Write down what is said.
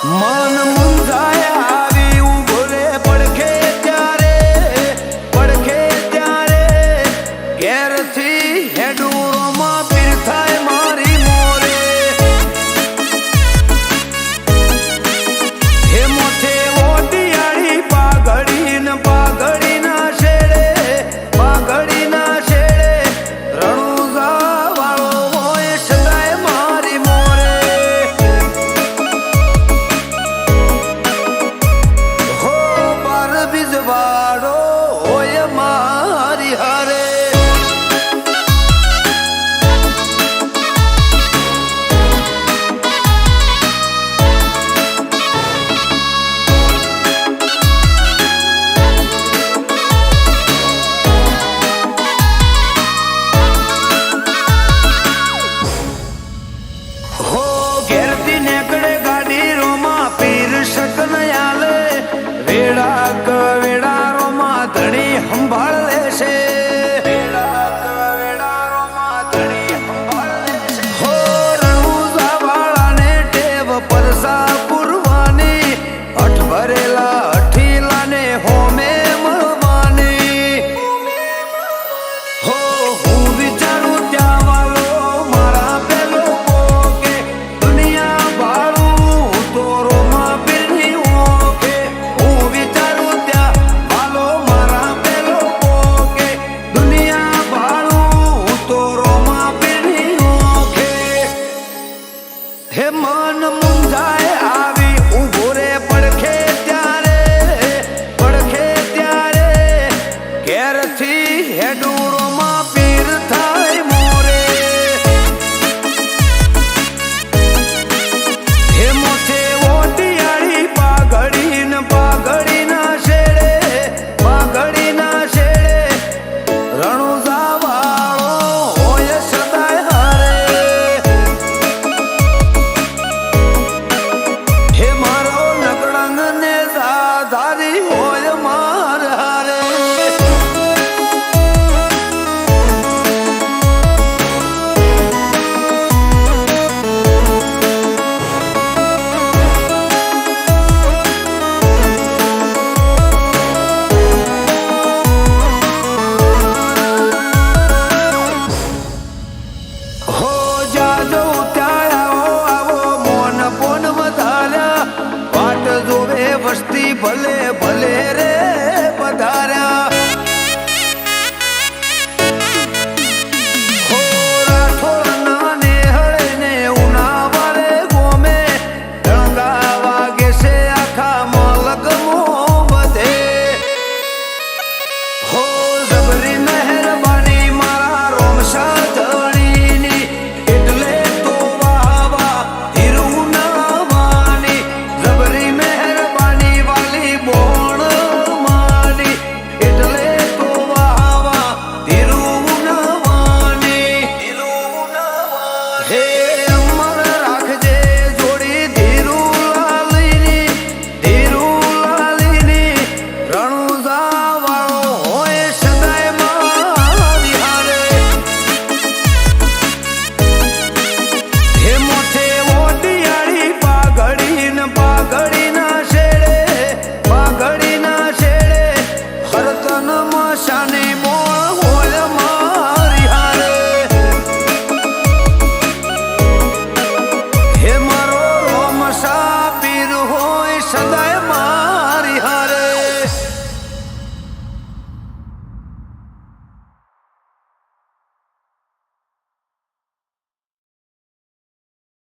મન મુંજાય આવી ઉભો રે પડખે ત્યારે ઘેરથી હેડુરોમાં પીર થાય મારી મોરે હે મોથે ઓટિયાળી પાઘડીના શેડે રણુજા વાળો હોય સદાય મારી મોરે હો બાર બીજવાડો હોય મારી હારે હો ઘેરથી નેકડે ગાડી રોમાં પીર શકન આલે વેડા કવેડા રોમાં ધણી સંભાળ લેશે હો રણુજા વાળાને ટેવ પરસા પુરવાની અઠ ભરેલા અઠીલાને હોમે મળવાની હો હું વિચારું ત્યાં વાલો મારા પેલો પોકે દુનિયા ભાડું તો રોમા પીરની ઓકે હું વિચારું ત્યાં વાલો મારા પેલો પોકે દુનિયા ભાડું તો રોમા પીરની ઓકે હે મન મુંજાય આવી ઉભો રે પડખે ત્યારે ઘેરથી હેડુરોમાં પીર થાય મોરે હે મોથે ઓટિયાળી પાઘડીના શેડે રણુજા વાળો હોય સદાય હારે હે મારો નકળંગ ને ધારી હોય માર હારે હો જાજો ત્યાં આવો મોન પોન વધાર્યા વાટ જોવે વસ્તી ભલે